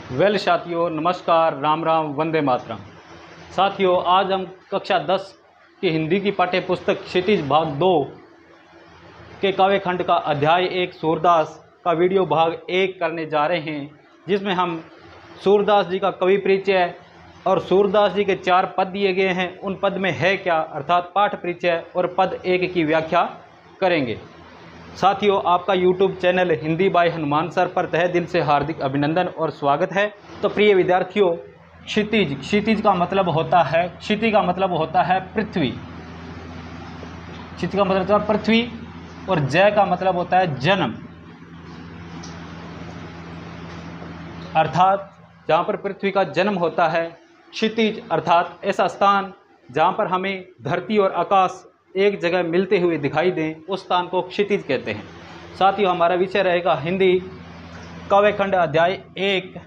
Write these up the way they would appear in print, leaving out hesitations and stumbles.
साथियों, नमस्कार, राम राम, वंदे मातरम। साथियों, आज हम कक्षा 10 की हिंदी की पाठ्य पुस्तक क्षितिज भाग 2 के काव्य खंड का अध्याय 1 सूरदास का वीडियो भाग 1 करने जा रहे हैं, जिसमें हम सूरदास जी का कवि परिचय और सूरदास जी के 4 पद दिए गए हैं, उन पद में है क्या अर्थात पाठ परिचय और पद 1 की व्याख्या करेंगे। साथियों, आपका YouTube channel Hindi by Hanuman sir पर तहे दिल से हार्दिक अभिनंदन और स्वागत है। तो प्रिय विद्यार्थियों, क्षितिज का मतलब होता है, क्षिति का मतलब होता है पृथ्वी, क्षिति का मतलब होता है पृथ्वी, और जय का मतलब होता है जन्म, अर्थात जहाँ पर पृथ्वी का जन्म होता है। क्षितिज अर्थात ऐसा स्थान जहाँ पर हमें धरती और आकाश एक जगह मिलते हुए दिखाई दें, उस स्थान को क्षितिज कहते हैं। साथियों, हमारा विषय रहेगा हिंदी काव्य खंड अध्याय 1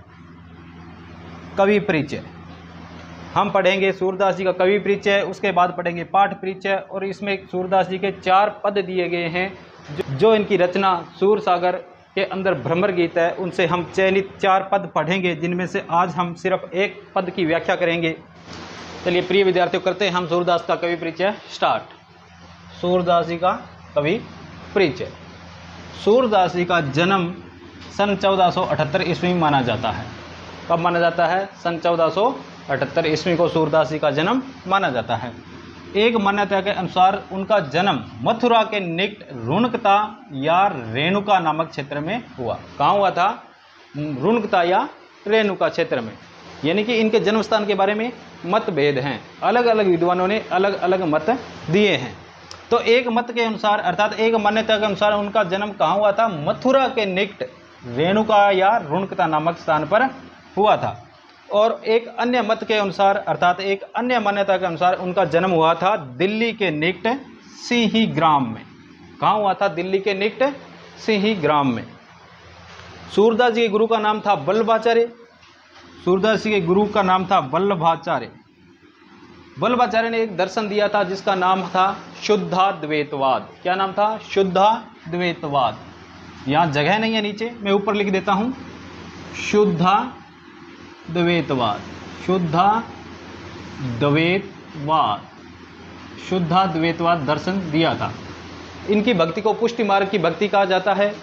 कवि परिचय। हम पढ़ेंगे सूरदास जी का कवि परिचय, उसके बाद पढ़ेंगे पाठ परिचय, और इसमें सूरदास जी के 4 पद दिए गए हैं जो इनकी रचना सूर सागर के अंदर भ्रमर गीत है, उनसे हम चयनित 4 पद पढ़ेंगे, जिनमें से आज हम सिर्फ 1 पद की व्याख्या करेंगे। चलिए प्रिय विद्यार्थियों, करते हैं हम सूरदास का कवि परिचय स्टार्ट। सूरदास जी का कवि परिचय। सूरदास जी का जन्म सन 1478 ईस्वी में माना जाता है। कब माना जाता है? सन 1478 ईस्वी को सूरदास जी का जन्म माना जाता है। एक मान्यता के अनुसार उनका जन्म मथुरा के निकट रुणकता या रेणुका नामक क्षेत्र में हुआ। कहाँ हुआ था? रुणकता या रेणुका क्षेत्र में। यानी कि इनके जन्म स्थान के बारे में मतभेद हैं, अलग अलग विद्वानों ने अलग अलग मत दिए हैं। तो एक मत के अनुसार अर्थात एक मान्यता के अनुसार उनका जन्म कहाँ हुआ था? मथुरा के निकट रेणुका या रुणकता नामक स्थान पर हुआ था। और एक अन्य मत के अनुसार अर्थात एक अन्य मान्यता के अनुसार उनका जन्म हुआ था दिल्ली के निकट सिंही ग्राम में। कहाँ हुआ था? दिल्ली के निकट सिंही ग्राम में। सूरदास जी के गुरु का नाम था वल्लभाचार्य। सूरदास जी के गुरु का नाम था वल्लभाचार्य। वल्लभाचार्य ने एक दर्शन दिया था जिसका नाम था शुद्धाद्वैतवाद। क्या नाम था? शुद्धाद्वैतवाद। यहाँ जगह नहीं है, नीचे मैं ऊपर लिख देता हूँ, शुद्धाद्वैतवाद। शुद्धाद्वैतवाद, शुद्धाद्वैतवाद दर्शन दिया था। इनकी भक्ति को पुष्टि मार्ग की भक्ति कहा जाता है।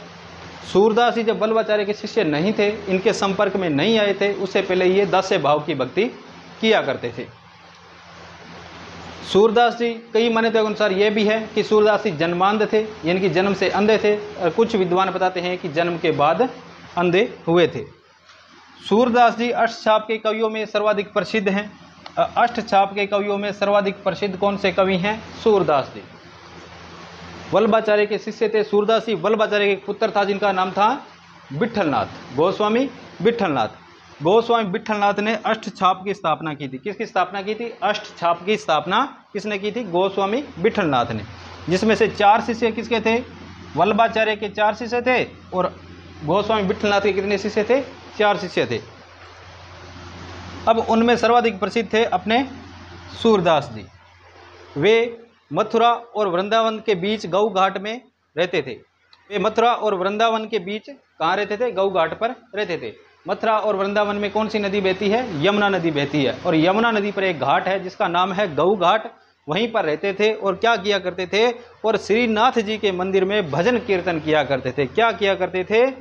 सूरदास जी जब वल्लभाचार्य के शिष्य नहीं थे, इनके संपर्क में नहीं आए थे, उससे पहले ये दास्य भाव की भक्ति किया करते थे। सूरदास जी कई मान्यताओं के अनुसार यह भी है कि सूरदास जी जन्मांध थे, यानी कि जन्म से अंधे थे, और कुछ विद्वान बताते हैं कि जन्म के बाद अंधे हुए थे। सूरदास जी अष्टछाप के कवियों में सर्वाधिक प्रसिद्ध हैं। अष्टछाप के कवियों में सर्वाधिक प्रसिद्ध कौन से कवि हैं? सूरदास जी। वल्लभाचार्य के शिष्य थे सूरदास जी। वल्लभाचार्य के एक पुत्र था जिनका नाम था विट्ठलनाथ, गोस्वामी विट्ठलनाथ। गोस्वामी विट्ठलनाथ ने अष्टछाप की स्थापना की थी। किसकी स्थापना की थी? अष्टछाप की स्थापना किसने की थी? गोस्वामी विट्ठलनाथ ने। जिसमें से 4 शिष्य किसके थे? वल्लभाचार्य के 4 शिष्य थे, और गोस्वामी विट्ठलनाथ के कितने शिष्य थे? 4 शिष्य थे। अब उनमें सर्वाधिक प्रसिद्ध थे अपने सूरदास जी। वे मथुरा और वृंदावन के बीच गऊ घाट में रहते थे। वे मथुरा और वृंदावन के बीच कहाँ रहते थे? गऊ घाट पर रहते थे। मथुरा और वृंदावन में कौन सी नदी बहती है? यमुना नदी बहती है, और यमुना नदी पर एक घाट है जिसका नाम है गऊ घाट। वहीं पर रहते थे और क्या किया करते थे? और श्रीनाथ जी के मंदिर में भजन कीर्तन किया करते थे। क्या किया करते थे?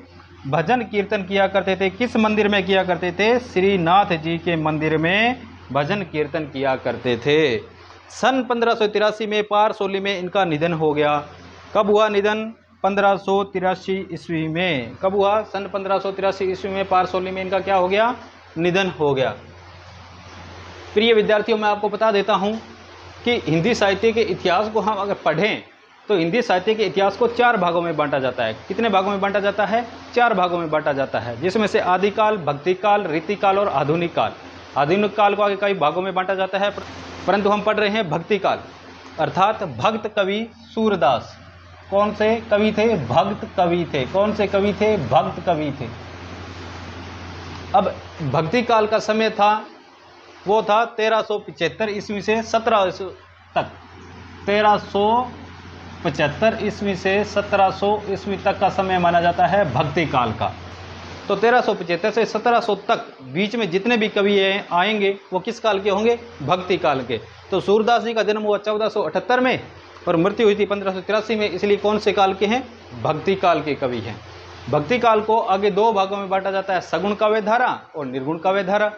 भजन कीर्तन किया करते थे। किस मंदिर में किया करते थे? श्रीनाथ जी के मंदिर में भजन कीर्तन किया करते थे। सन 1583 में पारसोली में इनका निधन हो गया। कब हुआ निधन? 1583 ईस्वी में। कब हुआ? सन 1583 ईस्वी में पारसोली में इनका क्या हो गया? निधन हो गया। प्रिय विद्यार्थियों, मैं आपको बता देता हूं कि हिंदी साहित्य के इतिहास को हम अगर पढ़ें तो हिंदी साहित्य के इतिहास को 4 भागों में बांटा जाता है। कितने भागों में बांटा जाता है? 4 भागों में बांटा जाता है, जिसमें से आदिकाल, भक्तिकाल, रीतिकाल और आधुनिक काल। आधुनिक काल को आगे कई भागों में बांटा जाता है, परंतु हम पढ़ रहे हैं भक्तिकाल, अर्थात भक्त कवि सूरदास। कौन से कवि थे? भक्त कवि थे। कौन से कवि थे? भक्त कवि थे। अब भक्ति काल का समय था, वो था 1375 ईस्वी से 1700 तक। 1375 ईस्वी से 1700 ईस्वी तक का समय माना जाता है भक्ति काल का। तो 1375 से 1700 तक बीच में जितने भी कवि आएंगे वो किस काल के होंगे? भक्ति काल के। तो सूरदास जी का जन्म हुआ 1478 में और मृत्यु हुई थी 1583 में, इसलिए कौन से काल के हैं? भक्ति काल के कवि हैं। भक्ति काल को आगे दो भागों में बांटा जाता है, सगुण काव्य धारा और निर्गुण काव्य धारा।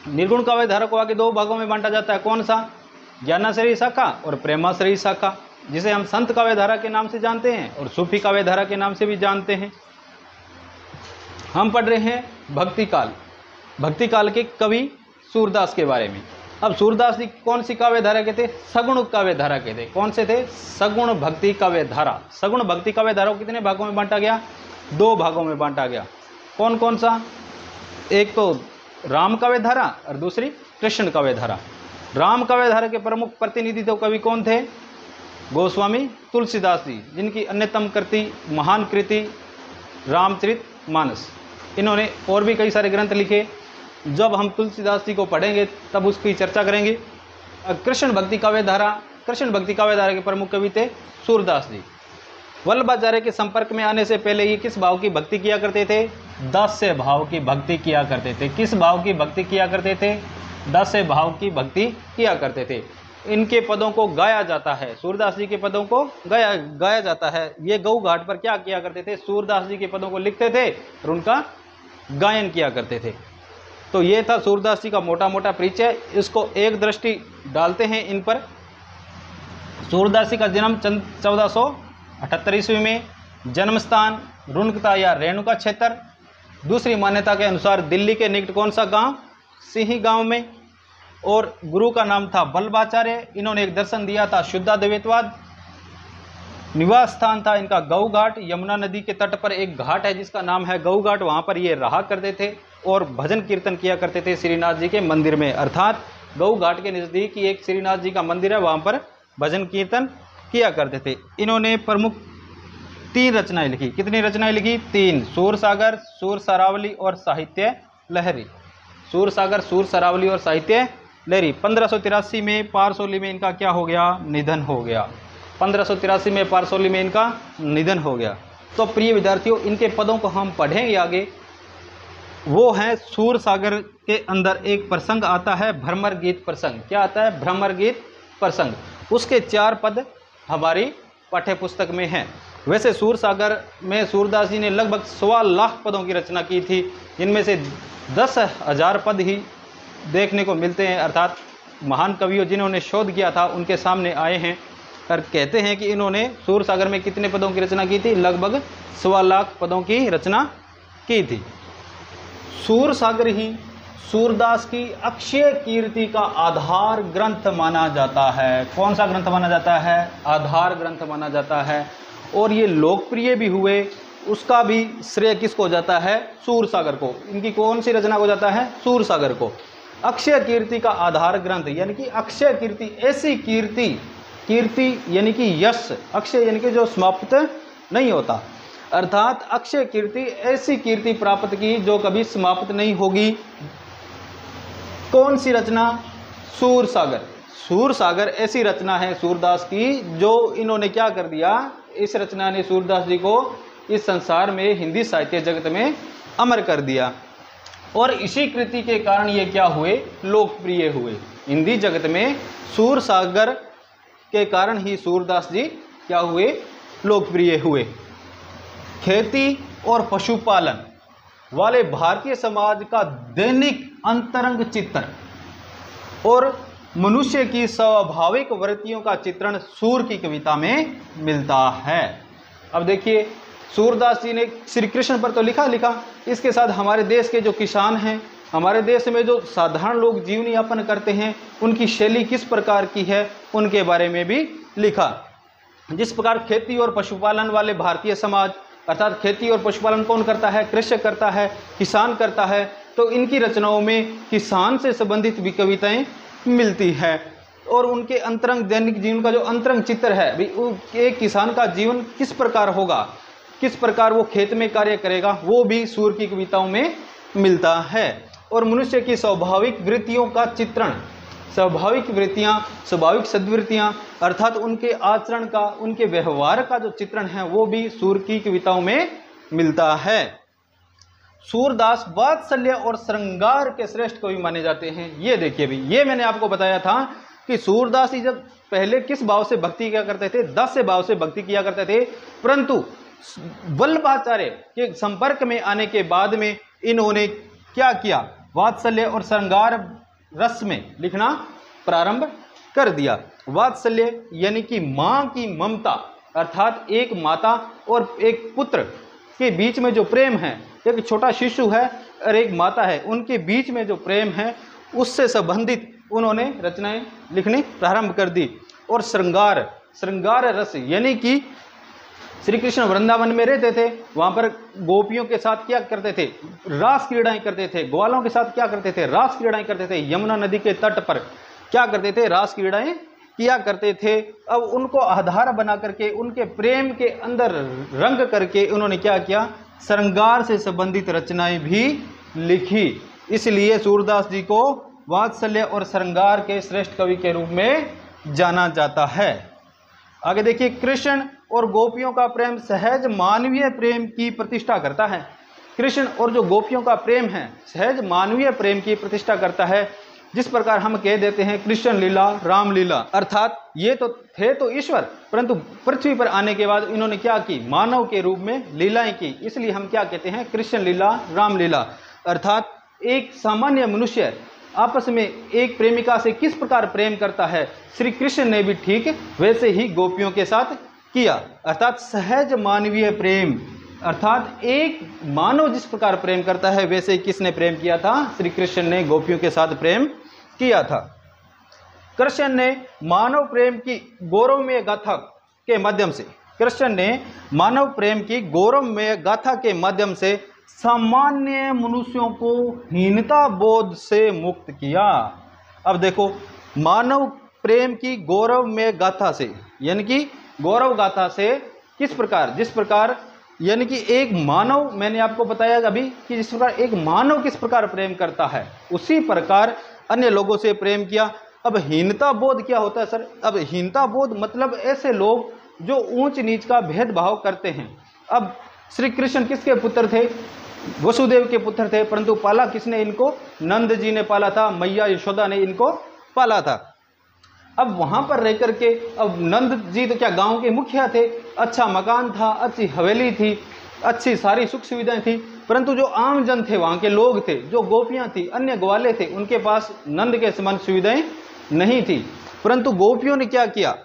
निर्गुण काव्य धारा को आगे दो भागों में बांटा जाता है, कौन सा? ज्ञानाश्रयी शाखा और प्रेमाश्रयी शाखा, जिसे हम संत काव्य धारा के नाम से जानते हैं और सूफी काव्य धारा के नाम से भी जानते हैं। हम पढ़ रहे हैं भक्ति काल, भक्ति काल के कवि सूरदास के बारे में। अब सूरदास जी कौन सी काव्य धारा के थे? सगुण काव्य धारा के थे। कौन से थे? सगुण भक्ति काव्य धारा। सगुण भक्ति काव्य धारा को कितने भागों में बांटा गया? दो भागों में बांटा गया। कौन कौन सा? एक तो राम काव्य धारा और दूसरी कृष्ण काव्य धारा। राम काव्य धारा के प्रमुख प्रतिनिधि तो कवि कौन थे? गोस्वामी तुलसीदास जी, जिनकी अन्यतम कृति महान कृति रामचरितमानस। इन्होंने और भी कई सारे ग्रंथ लिखे, जब हम तुलसीदास जी को पढ़ेंगे तब उसकी चर्चा करेंगे। कृष्ण भक्ति काव्य धारा, कृष्ण भक्ति काव्य धारा के प्रमुख कवि थे सूरदास जी। वल्लभाचार्य के संपर्क में आने से पहले ये किस भाव की भक्ति किया करते थे? दास्य भाव की भक्ति किया करते थे। किस भाव की भक्ति किया करते थे? दास्य भाव की भक्ति किया करते थे। इनके पदों को गाया जाता है, सूरदास जी के पदों को गाया जाता है। ये गौ घाट पर क्या किया करते थे? सूरदास जी के पदों को लिखते थे और उनका गायन किया करते थे। तो ये था सूरदास जी का मोटा मोटा परिचय। इसको एक दृष्टि डालते हैं इन पर। सूरदास जी का जन्म 1478 ईस्वी में, जन्म स्थान रुनकता या रेणुका क्षेत्र, दूसरी मान्यता के अनुसार दिल्ली के निकट कौन सा गांव? सिंही गांव में। और गुरु का नाम था वल्लभाचार्य। इन्होंने एक दर्शन दिया था शुद्धाद्वैतवाद। निवास स्थान था इनका गऊ घाट, यमुना नदी के तट पर एक घाट है जिसका नाम है गऊ घाट। वहाँ पर ये रहा करते थे और भजन कीर्तन किया करते थे श्रीनाथ जी के मंदिर में। अर्थात गऊ घाट के नज़दीक ही एक श्रीनाथ जी का मंदिर है, वहाँ पर भजन कीर्तन किया करते थे। इन्होंने प्रमुख 3 रचनाएं लिखी। कितनी रचनाएं लिखी? 3। सूर सागर, सूर सरावली और साहित्य लहरी। सूर सागर, सूर सरावली और साहित्य लहरी। 1583 में पारसौली में इनका क्या हो गया? निधन हो गया। 1583 में पारसौली में इनका निधन हो गया। तो प्रिय विद्यार्थियों, इनके पदों को हम पढ़ेंगे आगे। वो है सूर सागर के अंदर एक प्रसंग आता है, भ्रमर गीत प्रसंग। क्या आता है? भ्रमर गीत प्रसंग। उसके 4 पद हमारी पाठ्य पुस्तक में हैं। वैसे सूर सागर में सूरदास जी ने लगभग 1.25 लाख पदों की रचना की थी, जिनमें से 10,000 पद ही देखने को मिलते हैं। अर्थात महान कवियों जिन्होंने शोध किया था उनके सामने आए हैं और कहते हैं कि इन्होंने सूर सागर में कितने पदों की रचना की थी? लगभग 1.25 लाख पदों की रचना की थी। सूर सागर ही सूरदास की अक्षय कीर्ति का आधार ग्रंथ माना जाता है। कौन सा ग्रंथ माना जाता है? आधार ग्रंथ माना जाता है। और ये लोकप्रिय भी हुए, उसका भी श्रेय किसको हो जाता है? सूर सागर को। इनकी कौन सी रचना को जाता है? सूर सागर को। अक्षय कीर्ति का आधार ग्रंथ यानी कि अक्षय कीर्ति, ऐसी कीर्ति, कीर्ति यानी कि यश, अक्षय यानी कि जो समाप्त नहीं होता, अर्थात अक्षय कीर्ति, ऐसी कीर्ति प्राप्त की जो कभी समाप्त नहीं होगी। कौन सी रचना? सूर सागर। सूर सागर ऐसी रचना है सूरदास की जो इन्होंने क्या कर दिया? इस रचना ने सूरदास जी को इस संसार में, हिंदी साहित्य जगत में अमर कर दिया। और इसी कृति के कारण ये क्या हुए? लोकप्रिय हुए। हिंदी जगत में सूर सागर के कारण ही सूरदास जी क्या हुए? लोकप्रिय हुए। खेती और पशुपालन वाले भारतीय समाज का दैनिक अंतरंग चित्रण और मनुष्य की स्वाभाविक वृत्तियों का चित्रण सूर की कविता में मिलता है। अब देखिए, सूरदास जी ने श्री कृष्ण पर तो लिखा, इसके साथ हमारे देश के जो किसान हैं, हमारे देश में जो साधारण लोग जीवन यापन करते हैं, उनकी शैली किस प्रकार की है, उनके बारे में भी लिखा। जिस प्रकार खेती और पशुपालन वाले भारतीय समाज, अर्थात खेती और पशुपालन कौन करता है? कृषक करता है, किसान करता है। तो इनकी रचनाओं में किसान से संबंधित भी कविताएं मिलती है। और उनके अंतरंग दैनिक जीवन का जो अंतरंग चित्र है, भाई एक किसान का जीवन किस प्रकार होगा, किस प्रकार वो खेत में कार्य करेगा, वो भी सूर की कविताओं में मिलता है। और मनुष्य की स्वाभाविक वृत्तियों का चित्रण, स्वाभाविक वृत्तियाँ, स्वाभाविक सद्वृत्तियाँ, अर्थात उनके आचरण का, उनके व्यवहार का जो चित्रण है, वो भी सूर की कविताओं में मिलता है। सूरदास वात्सल्य और श्रृंगार के श्रेष्ठ कवि माने जाते हैं। ये देखिए भी, ये मैंने आपको बताया था कि सूरदास जी जब पहले किस भाव से भक्ति किया करते थे, दास्य भाव से भक्ति किया करते थे, परंतु वल्लभाचार्य के संपर्क में आने के बाद में इन्होंने क्या किया, वात्सल्य और श्रृंगार रस में लिखना प्रारंभ कर दिया। वात्सल्य यानी कि मां की ममता, अर्थात एक माता और एक पुत्र के बीच में जो प्रेम है, एक छोटा शिशु है और एक माता है, उनके बीच में जो प्रेम है उससे संबंधित उन्होंने रचनाएं लिखनी प्रारंभ कर दी। और श्रृंगार रस यानी कि श्री कृष्ण वृंदावन में रहते थे, वहां पर गोपियों के साथ क्या करते थे, रास क्रीड़ाएं करते थे, ग्वालों के साथ क्या करते थे, रास क्रीड़ाएं करते थे, यमुना नदी के तट पर क्या करते थे, रास क्रीड़ाएं किया करते थे। अब उनको आधार बना करके, उनके प्रेम के अंदर रंग करके उन्होंने क्या किया, श्रृंगार से संबंधित रचनाएं भी लिखी। इसलिए सूरदास जी को वात्सल्य और श्रृंगार के श्रेष्ठ कवि के रूप में जाना जाता है। आगे देखिए, कृष्ण और गोपियों का प्रेम सहज मानवीय प्रेम की प्रतिष्ठा करता है। कृष्ण और जो गोपियों का प्रेम है सहज मानवीय प्रेम की प्रतिष्ठा करता है। जिस प्रकार हम कह देते हैं कृष्ण लीला रामलीला, अर्थात ये तो थे तो ईश्वर, परंतु पृथ्वी पर आने के बाद इन्होंने क्या की, मानव के रूप में लीलाएं की, इसलिए हम क्या कहते हैं, कृष्ण लीला रामलीला। अर्थात एक सामान्य मनुष्य आपस में एक प्रेमिका से किस प्रकार प्रेम करता है, श्री कृष्ण ने भी ठीक वैसे ही गोपियों के साथ किया। अर्थात सहज मानवीय प्रेम, अर्थात एक मानव जिस प्रकार प्रेम करता है वैसे किसने प्रेम किया था, श्री कृष्ण ने गोपियों के साथ प्रेम किया था। कृष्ण ने मानव प्रेम की गौरवमय गाथा के माध्यम से, कृष्ण ने मानव प्रेम की गौरवमय गाथा के माध्यम से सामान्य मनुष्यों को हीनता बोध से मुक्त किया। अब देखो, मानव प्रेम की गौरवमय गाथा से, यानी कि गौरव गाथा से किस प्रकार, जिस प्रकार यानी कि एक मानव, मैंने आपको बताया अभी कि जिस प्रकार एक मानव किस प्रकार प्रेम करता है, उसी प्रकार अन्य लोगों से प्रेम किया। अब हीनता बोध क्या होता है सर? अब हीनता बोध मतलब ऐसे लोग जो ऊंच नीच का भेदभाव करते हैं। अब श्री कृष्ण किसके पुत्र थे? वसुदेव के पुत्र थे, परंतु पाला किसने इनको? नंद जी ने पाला था, मैया यशोदा ने इनको पाला था। अब वहां पर रह करके, अब नंद जी तो क्या गांव के मुखिया थे, अच्छा मकान था, अच्छी हवेली थी, अच्छी सारी सुख सुविधाएं थी, परंतु जो आम जन थे, वहां के लोग थे, जो गोपियां थी, अन्य ग्वाले थे, उनके पास नंद के समान सुविधाएं नहीं थी। परंतु गोपियों ने क्या किया,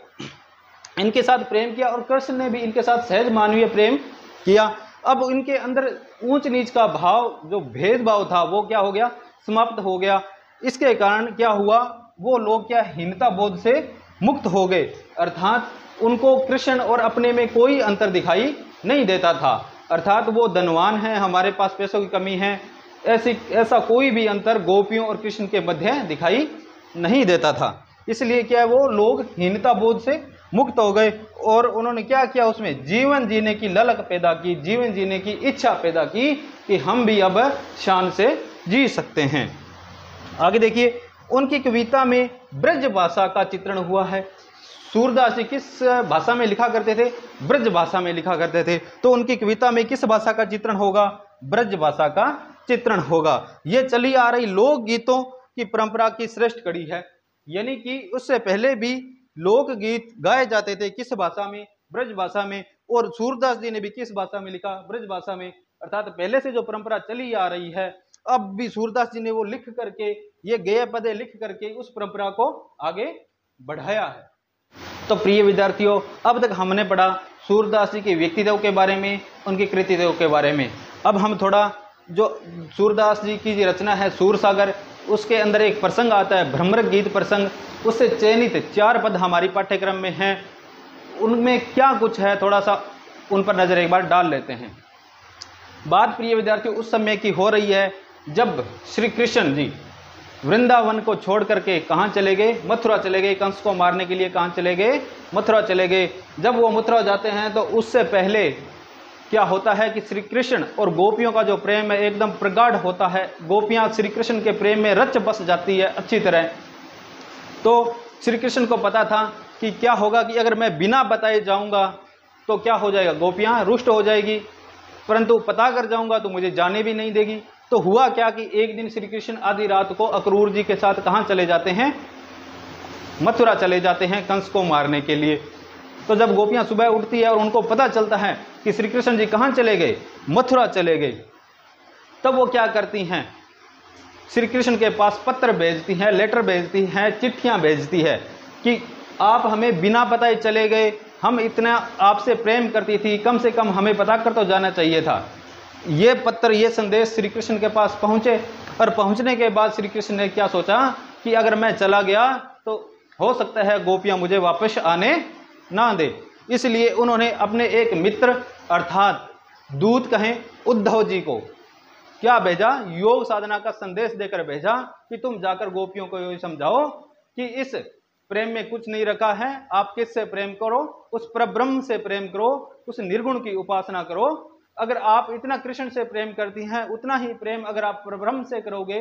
इनके साथ प्रेम किया और कृष्ण ने भी इनके साथ सहज मानवीय प्रेम किया। अब इनके अंदर ऊंच नीच का भाव, जो भेदभाव था, वो क्या हो गया, समाप्त हो गया। इसके कारण क्या हुआ, वो लोग क्या हीनता बोध से मुक्त हो गए, अर्थात उनको कृष्ण और अपने में कोई अंतर दिखाई नहीं देता था। अर्थात वो धनवान है, हमारे पास पैसों की कमी है, ऐसा कोई भी अंतर गोपियों और कृष्ण के मध्य दिखाई नहीं देता था। इसलिए क्या है, वो लोग हीनता बोध से मुक्त हो गए और उन्होंने क्या किया, उसमें जीवन जीने की ललक पैदा की, जीवन जीने की इच्छा पैदा की कि हम भी अब शान से जी सकते हैं। आगे देखिए, उनकी कविता में ब्रज भाषा का चित्रण हुआ है। सूरदास जी किस भाषा में लिखा करते थे? ब्रज भाषा में लिखा करते थे। तो उनकी कविता में किस भाषा का चित्रण होगा? ब्रज भाषा का चित्रण होगा। यह चली आ रही लोकगीतों की परंपरा की श्रेष्ठ कड़ी है, यानी कि उससे पहले भी लोकगीत गाए जाते थे किस भाषा में? ब्रज भाषा में। और सूरदास जी ने भी किस भाषा में लिखा? ब्रज भाषा में। अर्थात पहले से जो परंपरा चली आ रही है, अब भी सूरदास जी ने वो लिख करके, ये गेय पदे लिख करके उस परंपरा को आगे बढ़ाया है। तो प्रिय विद्यार्थियों, अब तक हमने पढ़ा सूरदास जी के व्यक्तित्व के बारे में, उनके कृतित्व के बारे में। अब हम थोड़ा, जो सूरदास जी की रचना है सूरसागर, उसके अंदर एक प्रसंग आता है भ्रमर गीत प्रसंग, उससे चयनित 4 पद हमारी पाठ्यक्रम में हैं। उनमें क्या कुछ है, थोड़ा सा उन पर नजर एक बार डाल लेते हैं। बात प्रिय विद्यार्थियों उस समय की हो रही है जब श्री कृष्ण जी वृंदावन को छोड़ करके कहाँ चले गए? मथुरा चले गए। कंस को मारने के लिए कहाँ चले गए? मथुरा चले गए। जब वो मथुरा जाते हैं तो उससे पहले क्या होता है कि श्री कृष्ण और गोपियों का जो प्रेम है एकदम प्रगाढ़ होता है। गोपियाँ श्री कृष्ण के प्रेम में रच बस जाती है अच्छी तरह। तो श्री कृष्ण को पता था कि क्या होगा कि अगर मैं बिना बताए जाऊंगा तो क्या हो जाएगा, गोपियाँ रुष्ट हो जाएगी। परंतु पता कर जाऊंगा तो मुझे जाने भी नहीं देगी। तो हुआ क्या कि एक दिन श्री कृष्ण आधी रात को अक्रूर जी के साथ कहां चले जाते हैं, मथुरा चले जाते हैं कंस को मारने के लिए। तो जब गोपियां सुबह उठती है और उनको पता चलता है कि श्री कृष्ण जी कहां चले गए, मथुरा चले गए, तब वो क्या करती हैं, श्री कृष्ण के पास पत्र भेजती हैं, लेटर भेजती हैं, चिट्ठियां भेजती है कि आप हमें बिना पता ही चले गए, हम इतना आपसे प्रेम करती थी, कम से कम हमें पता कर तो जाना चाहिए था। ये पत्र, ये संदेश श्री कृष्ण के पास पहुंचे और पहुंचने के बाद श्री कृष्ण ने क्या सोचा कि अगर मैं चला गया तो हो सकता है गोपियां मुझे वापस आने ना दे। इसलिए उन्होंने अपने एक मित्र अर्थात दूत कहें उद्धव जी को क्या भेजा, योग साधना का संदेश देकर भेजा कि तुम जाकर गोपियों को ये समझाओ कि इस प्रेम में कुछ नहीं रखा है, आप किससे प्रेम करो, उस परब्रह्म से प्रेम करो, उस निर्गुण की उपासना करो। अगर आप इतना कृष्ण से प्रेम करती हैं, उतना ही प्रेम अगर आप परब्रह्म से करोगे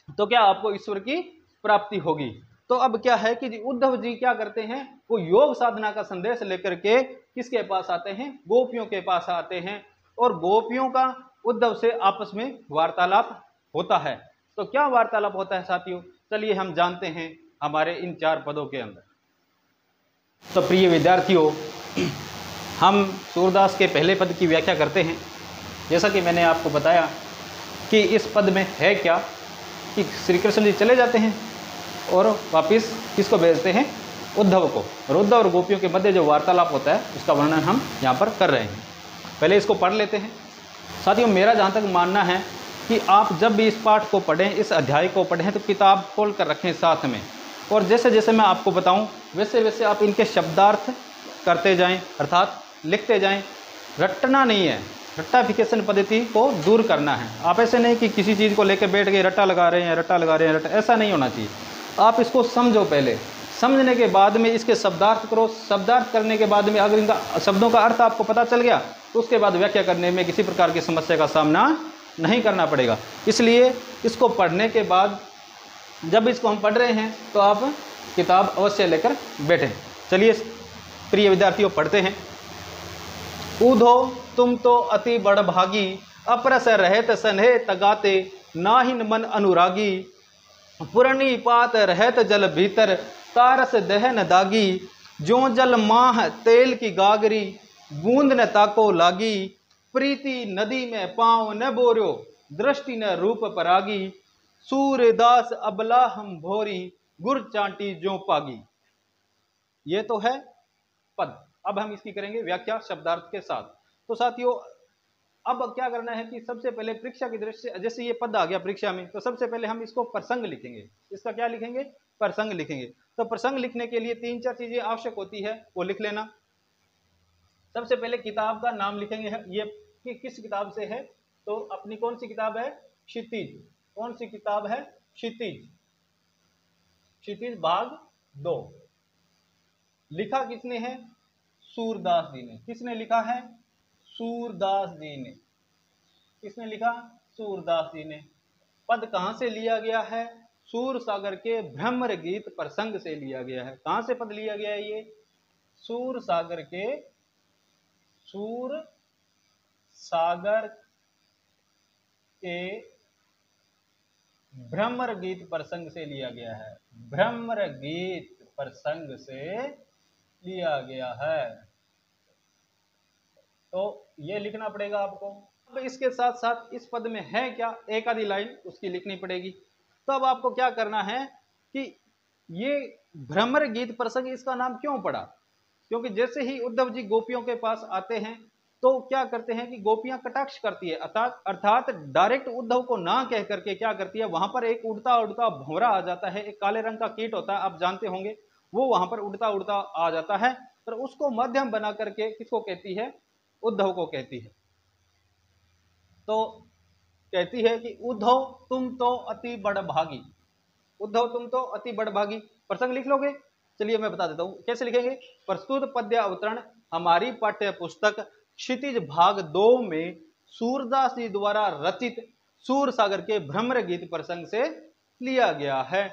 तो क्या आपको ईश्वर की प्राप्ति होगी। तो अब क्या है कि उद्धव जी क्या करते हैं, वो योग साधना का संदेश लेकर के किसके पास आते हैं, गोपियों के पास आते हैं और गोपियों का उद्धव से आपस में वार्तालाप होता है। तो क्या वार्तालाप होता है साथियों, चलिए हम जानते हैं हमारे इन 4 पदों के अंदर। तो प्रिय विद्यार्थियों, हम सूरदास के पहले पद की व्याख्या करते हैं। जैसा कि मैंने आपको बताया कि इस पद में है क्या कि श्री कृष्ण जी चले जाते हैं और वापस किसको भेजते हैं, उद्धव को, और उद्धव और गोपियों के मध्य जो वार्तालाप होता है उसका वर्णन हम यहाँ पर कर रहे हैं। पहले इसको पढ़ लेते हैं। साथियों, मेरा जहाँ तक मानना है कि आप जब भी इस पाठ को पढ़ें, इस अध्याय को पढ़ें, तो किताब खोल कर रखें साथ में, और जैसे जैसे मैं आपको बताऊं वैसे वैसे आप इनके शब्दार्थ करते जाएं, अर्थात लिखते जाएं। रटना नहीं है, रट्टाफिकेशन पद्धति को दूर करना है। आप ऐसे नहीं कि किसी चीज़ को लेकर बैठ गए, रट्टा लगा रहे हैं, रट्टा लगा रहे हैं, रट्टा, ऐसा नहीं होना चाहिए। आप इसको समझो, पहले समझने के बाद में इसके शब्दार्थ करो, शब्दार्थ करने के बाद में अगर इनका शब्दों का अर्थ आपको पता चल गया तो उसके बाद व्याख्या करने में किसी प्रकार की समस्या का सामना नहीं करना पड़ेगा। इसलिए इसको पढ़ने के बाद जब इसको हम पढ़ रहे हैं तो आप किताब अवश्य लेकर बैठें। चलिए प्रिय विद्यार्थियों, पढ़ते हैं। ऊधो तुम तो अति बड़ भागी, अपरस रहत सन्हे तगाते, नाहिन मन अनुरागी, पुरनी पात रहत जल भीतर, तारस दहन दागी, जो जल माह तेल की गागरी, बूंद न ताको लागी, प्रीति नदी में पाँव न बोर्यो, दृष्टि न रूप परागी, सूरदास अबला हम भोरी, गुर चांटी जो पागी। ये तो है पद। अब हम इसकी करेंगे व्याख्या शब्दार्थ के साथ। तो साथियों, अब क्या करना है कि सबसे पहले परीक्षा की दृष्टि से, जैसे ये पद आ गया परीक्षा में, तो सबसे पहले हम इसको प्रसंग लिखेंगे। इसका क्या लिखेंगे, प्रसंग लिखेंगे। तो प्रसंग लिखने के लिए 3-4 चीजें आवश्यक होती है, वो लिख लेना। सबसे पहले किताब का नाम लिखेंगे, ये कि किस किताब से है। तो अपनी कौन सी किताब है, क्षितिज। कौन सी किताब है, क्षितिज। क्षितिज भाग 2। लिखा किसने है, सूरदास जी ने। किसने लिखा है, सूरदास जी ने। किसने लिखा, सूरदास जी ने। पद कहां से लिया गया है, सूर सागर के भ्रमर गीत प्रसंग से लिया गया है। कहां से पद लिया गया है, ये सूर सागर के, सूर सागर के भ्रमर गीत प्रसंग से लिया गया है। भ्रमर गीत प्रसंग से लिया गया है। तो ये लिखना पड़ेगा आपको। अब इसके साथ साथ इस पद में है क्या, एक आधी लाइन उसकी लिखनी पड़ेगी। तो अब आपको क्या करना है कि ये भ्रमर गीत प्रसंग, इसका नाम क्यों पड़ा, क्योंकि जैसे ही उद्धव जी गोपियों के पास आते हैं तो क्या करते हैं कि गोपियां कटाक्ष करती है, अर्थात डायरेक्ट उद्धव को ना कह करके क्या करती है, वहां पर एक उड़ता उड़ता भंवरा आ जाता है, एक काले रंग का कीट होता है, आप जानते होंगे, वो वहां पर उड़ता उड़ता आ जाता है। पर उसको मध्यम बना करके किसको कहती है, उद्धव को कहती है। तो कहती है कि उद्धव तुम तो अति बड़ भागी, उद्धव तुम तो अति बड़ भागी। प्रसंग लिख लोगे, चलिए मैं बता देता हूं कैसे लिखेंगे। प्रस्तुत पद्य अवतरण हमारी पाठ्य पुस्तक क्षितिज भाग 2 में सूरदास जी द्वारा रचित सूर सागर के भ्रमर गीत प्रसंग से लिया गया है।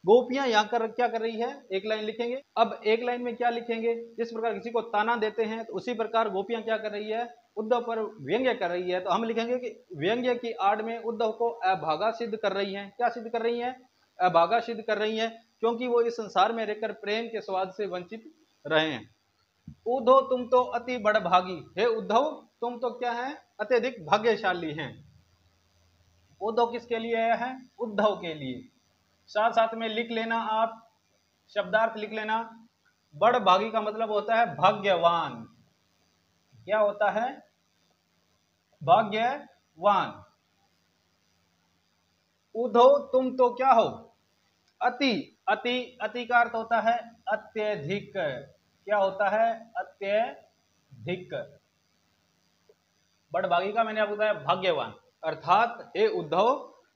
गोपियां यहां कर क्या कर रही है, एक लाइन लिखेंगे। अब एक लाइन में क्या लिखेंगे, जिस प्रकार किसी को ताना देते हैं तो उसी प्रकार गोपियां क्या कर रही है, उद्धव पर व्यंग्य कर रही है, तो हम लिखेंगे कि व्यंग्य की आड़ में उद्धव को अभागा सिद्ध कर रही हैं। क्या सिद्ध कर रही हैं? अभागा सिद्ध कर रही हैं, क्योंकि वो इस संसार में रहकर प्रेम के स्वाद से वंचित रहे हैं। उद्धव तुम तो अति बड़भागी, हे उद्धव तुम तो क्या है? अत्यधिक भाग्यशाली हैं। उद्धव किसके लिए है? उद्धव के लिए। साथ साथ में लिख लेना, आप शब्दार्थ लिख लेना। बड़भागी का मतलब होता है भाग्यवान। क्या होता है? भाग्यवान। उद्धव तुम तो क्या हो? अति। अति, अति का अर्थ होता है अत्यधिक। क्या होता है? अत्यधिक। बड़भागी का मैंने आपको बताया भाग्यवान, अर्थात हे उद्धव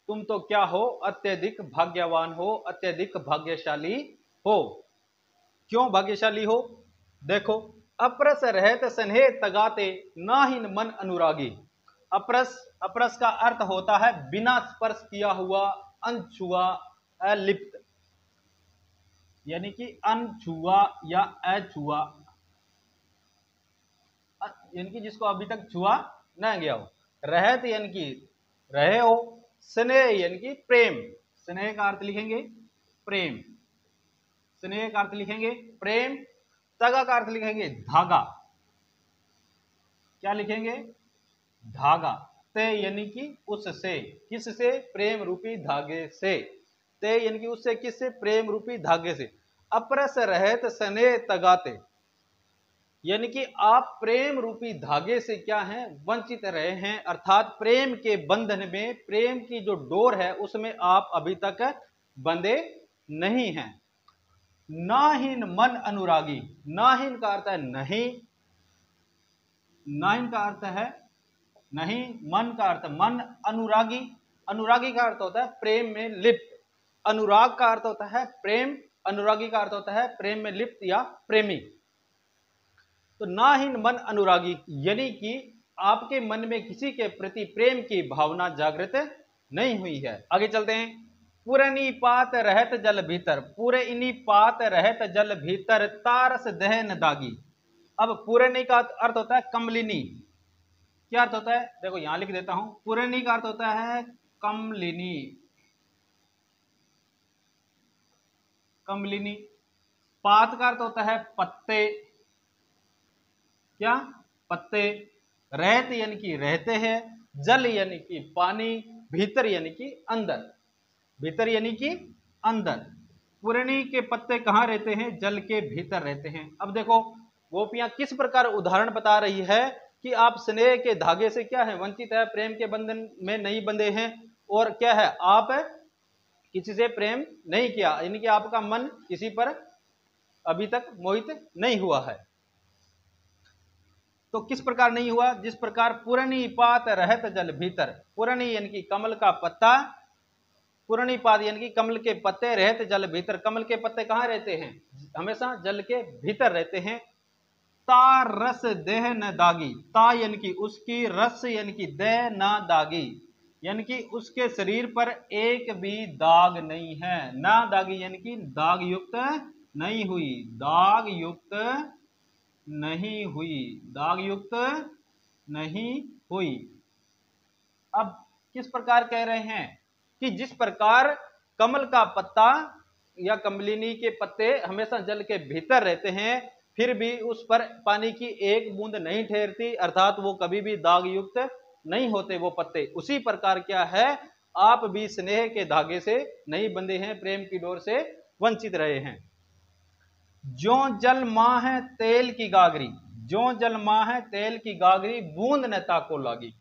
तुम तो क्या हो? अत्यधिक भाग्यवान हो, अत्यधिक भाग्यशाली हो। क्यों भाग्यशाली हो? देखो, अप्रस रहत स्नेह तगाते नाहिन मन अनुरागी। अप्रस, अप्रस का अर्थ होता है बिना स्पर्श किया हुआ, अनछुआ, अलिप्त, यानी कि अनछुआ या अछुआ, यानी कि जिसको अभी तक छुआ न गया हो। रहत यानी कि रहे हो, स्नेह यानी कि प्रेम, स्नेह का अर्थ लिखेंगे प्रेम, स्नेह का अर्थ लिखेंगे प्रेम, तगा का अर्थ लिखेंगे धागा। क्या लिखेंगे? धागा। ते यानी कि उससे, किससे? प्रेम रूपी धागे से। ते यानी कि उससे, किससे? प्रेम रूपी धागे से। अप्रस रहत स्नेह तगाते, यानी कि आप प्रेम रूपी धागे से क्या हैं? वंचित रहे हैं, अर्थात प्रेम के बंधन में, प्रेम की जो डोर है उसमें आप अभी तक बंधे नहीं हैं। नाहिन मन अनुरागी, नाहिन का अर्थ है नहीं, नाहिन का अर्थ है नहीं, मन का अर्थ मन, अनुरागी, अनुरागी का अर्थ होता है प्रेम में लिप्त, अनुराग का अर्थ होता है प्रेम, अनुरागी का अर्थ होता है प्रेम में लिप्त या प्रेमी। तो नाहिन मन अनुरागी, यानी कि आपके मन में किसी के प्रति प्रेम की भावना जागृत नहीं हुई है। आगे चलते हैं। पुरनी पात रहत जल भीतर, पूरे इनी पात रहत जल भीतर तारस दहन दागी। अब पुरनी का अर्थ होता है कमलिनी। क्या अर्थ होता है? देखो यहां लिख देता हूं। पुरनी का अर्थ होता है कमलिनी, कमलिनी। पात का अर्थ होता है पत्ते, क्या? पत्ते। रहत यानी कि रहते हैं, जल यानी कि पानी, भीतर यानी कि अंदर, भीतर यानी कि अंदर। पुरनी के पत्ते कहां रहते हैं? जल के भीतर रहते हैं। अब देखो गोपियां किस प्रकार उदाहरण बता रही है कि आप स्नेह के धागे से क्या है? वंचित है, प्रेम के बंधन में नहीं बंधे हैं, और क्या है? आप किसी से प्रेम नहीं किया, यानी कि आपका मन किसी पर अभी तक मोहित नहीं हुआ है। तो किस प्रकार नहीं हुआ? जिस प्रकार पुरनी पात रहत जल भीतर, पुरनी यानी कि कमल का पत्ता, पुरनी पात यानी कि कमल के पत्ते, रहत जल भीतर, कमल के पत्ते कहां रहते हैं? हमेशा जल के भीतर रहते हैं। ता रस देह न दागी, ता यानी कि उसकी, रस यानी कि देह न दागी, यानी कि उसके शरीर पर एक भी दाग नहीं है। ना दागी यानी कि दाग युक्त नहीं हुई, दाग युक्त नहीं हुई, दाग युक्त नहीं हुई। अब किस प्रकार कह रहे हैं कि जिस प्रकार कमल का पत्ता या कमलिनी के पत्ते हमेशा जल के भीतर रहते हैं, फिर भी उस पर पानी की एक बूंद नहीं ठहरती, अर्थात वो कभी भी दाग युक्त नहीं होते वो पत्ते। उसी प्रकार क्या है? आप भी स्नेह के धागे से नहीं बंधे हैं, प्रेम की डोर से वंचित रहे हैं। ज्यों जल माह है तेल की गागरी, ज्यों जल माह है तेल की गागरी बूंद न ताको लागी।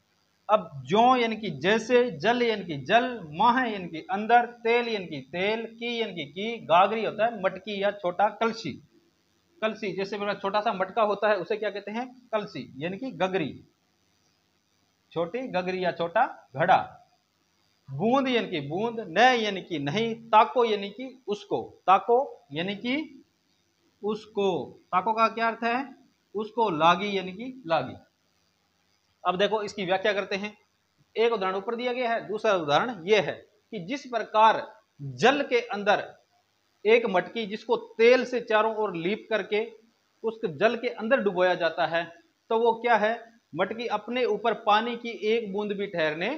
अब ज्यों यानी कि जैसे, जल यानी कि जल, माह यानी कि अंदर, तेल यानी कि तेल, की यानी कि गागरी होता है मटकी या छोटा कलसी, कलसी जैसे मेरा छोटा सा मटका होता है उसे क्या कहते हैं? कलसी, यानी कि गगरी, छोटी गगरी या छोटा घड़ा। बूंद यानी कि बूंद, न यानी कि नहीं, ताको यानी कि उसको, ताको यानी कि उसको, ताको का क्या अर्थ है? उसको, लागी यानी कि लागी। अब देखो इसकी व्याख्या करते हैं। एक उदाहरण ऊपर दिया गया है, दूसरा उदाहरण यह है कि जिस प्रकार जल के अंदर एक मटकी जिसको तेल से चारों ओर लीप करके उस जल के अंदर डुबोया जाता है, तो वो क्या है? मटकी अपने ऊपर पानी की एक बूंद भी ठहरने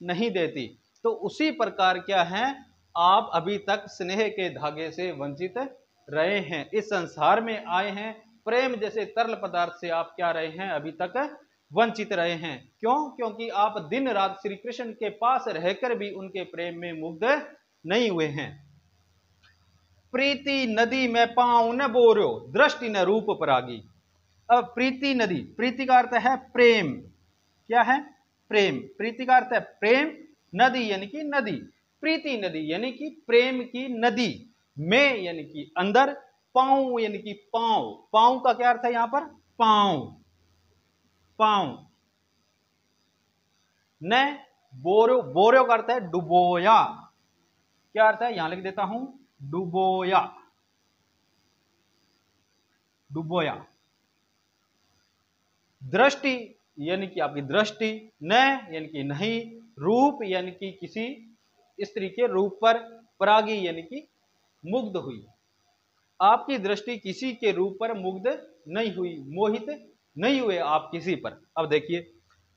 नहीं देती। तो उसी प्रकार क्या है, आप अभी तक स्नेह के धागे से वंचित रहे हैं, इस संसार में आए हैं, प्रेम जैसे तरल पदार्थ से आप क्या रहे हैं, अभी तक वंचित रहे हैं। क्यों? क्योंकि आप दिन रात श्री कृष्ण के पास रहकर भी उनके प्रेम में मुग्ध नहीं हुए हैं। प्रीति नदी में पांव न बोरो, दृष्टि न रूप परागी। अब प्रीति नदी, प्रीति का अर्थ है प्रेम। क्या है? प्रेम। प्रीति का अर्थ है प्रेम, नदी यानी कि नदी, प्रीति नदी यानी कि प्रेम की नदी, में यानी कि अंदर, पांव यानी कि पांव। पांव का क्या अर्थ है यहां पर? पांव, पांव। न बोरो, बोरो का अर्थ है डुबोया। क्या अर्थ है? यहां लिख देता हूं, डुबोया, डुबोया। दृष्टि यानी कि आपकी दृष्टि, न यानी कि नहीं, रूप यानी कि किसी स्त्री के रूप पर, परागी यानी कि मुग्ध हुई। आपकी दृष्टि किसी के रूप पर मुग्ध नहीं हुई, मोहित नहीं हुए आप किसी पर। अब देखिए,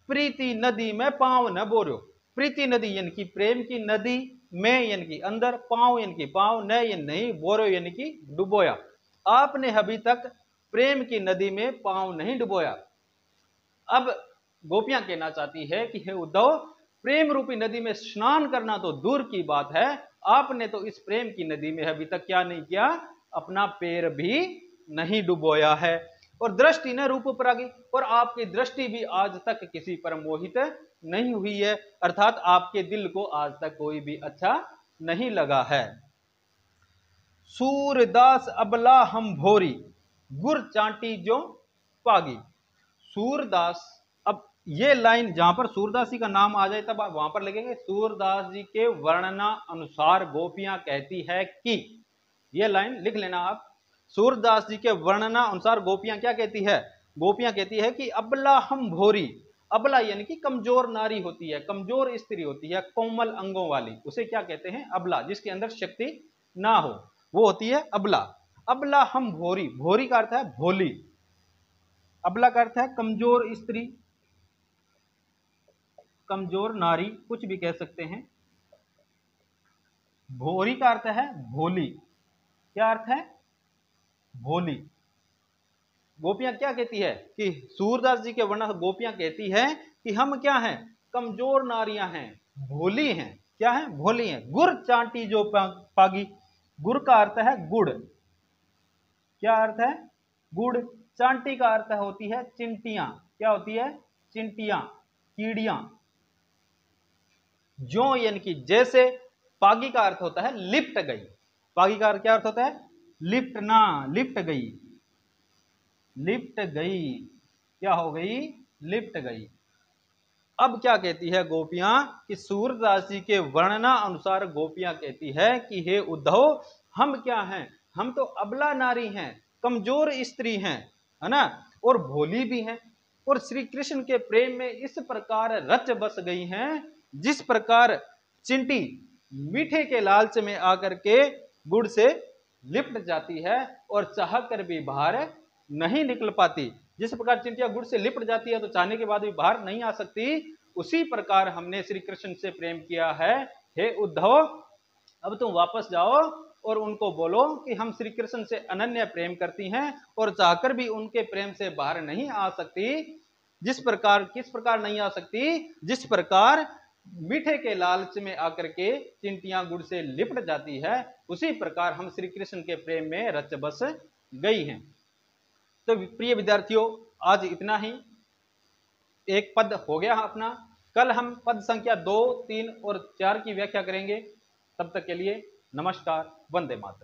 प्रीति नदी में पांव न बोरो। प्रीति नदी यानी कि प्रेम की नदी, में यानी कि अंदर, पांव यानी कि पांव, न यानी नहीं, बोरो यानी कि डुबोया। आपने अभी तक प्रेम की नदी में पांव नहीं डुबोया। अब गोपियां कहना चाहती है कि हे उद्धव, प्रेम रूपी नदी में स्नान करना तो दूर की बात है, आपने तो इस प्रेम की नदी में अभी तक क्या नहीं किया, अपना पैर भी नहीं डुबोया है। और दृष्टि न रूप परागी, और आपकी दृष्टि भी आज तक किसी पर मोहित नहीं हुई है, अर्थात आपके दिल को आज तक कोई भी अच्छा नहीं लगा है। सूरदास अबला हम भोरी, गुर चांटी जो पागी। सूरदास, अब ये लाइन जहां पर सूरदास जी का नाम आ जाए तब आप वहां पर लिखेंगे, सूरदास जी के वर्णना अनुसार गोपियां कहती है कि, ये लाइन लिख लेना आप। सूरदास जी के वर्णना अनुसार गोपियां क्या कहती है? गोपियां कहती है कि अबला हम भोरी। अबला यानी कि कमजोर नारी होती है, कमजोर स्त्री होती है, कोमल अंगों वाली, उसे क्या कहते हैं? अबला, जिसके अंदर शक्ति ना हो, वो होती है अबला। अबला हम भोरी, भोरी का अर्थ है भोली, अबला का अर्थ है कमजोर स्त्री, कमजोर नारी, कुछ भी कह सकते हैं। भोरी का अर्थ है भोली। क्या अर्थ है? भोली। गोपियां क्या कहती है कि सूरदास जी के वर्णन गोपियां कहती है कि हम क्या हैं? कमजोर नारियां हैं, भोली हैं। क्या है? भोली हैं। गुर चांटी जो पागी, गुर का अर्थ है गुड़। क्या अर्थ है? गुड़। चांटी का अर्थ होती है चिंटियां। क्या होती है? चिंटियां, कीड़ियां। जो यानी कि जैसे, पागी का अर्थ होता है लिपट गई। पागी का क्या अर्थ होता है? लिपटना, लिपट गई, लिपट गई। क्या हो गई? लिपट गई। अब क्या कहती है गोपियां कि सूरदास जी के वर्णना अनुसार गोपियां कहती है कि हे उद्धव, हम क्या हैं? हम तो अबला नारी हैं, कमजोर स्त्री हैं, है ना, और भोली भी हैं, और श्री कृष्ण के प्रेम में इस प्रकार रच बस गई हैं, जिस प्रकार चिंटी मीठे के लालच में आकर के गुड़ से लिपट जाती है और चाह कर भी बाहर नहीं निकल पाती। जिस प्रकार चिंटिया गुड़ से लिपट जाती है तो चाहने के बाद भी बाहर नहीं आ सकती, उसी प्रकार हमने श्री कृष्ण से प्रेम किया है। हे उद्धव, अब तुम वापस जाओ और उनको बोलो कि हम श्री कृष्ण से अनन्य प्रेम करती हैं और चाहकर भी उनके प्रेम से बाहर नहीं आ सकती। जिस प्रकार, किस प्रकार नहीं आ सकती? जिस प्रकार मीठे के लालच में आकर के चिंटियां गुड़ से लिपट जाती है, उसी प्रकार हम श्री कृष्ण के प्रेम में रच बस गई हैं। तो प्रिय विद्यार्थियों, आज इतना ही। एक पद हो गया अपना। कल हम पद संख्या 2, 3 और 4 की व्याख्या करेंगे। तब तक के लिए नमस्कार, वंदे मातरम।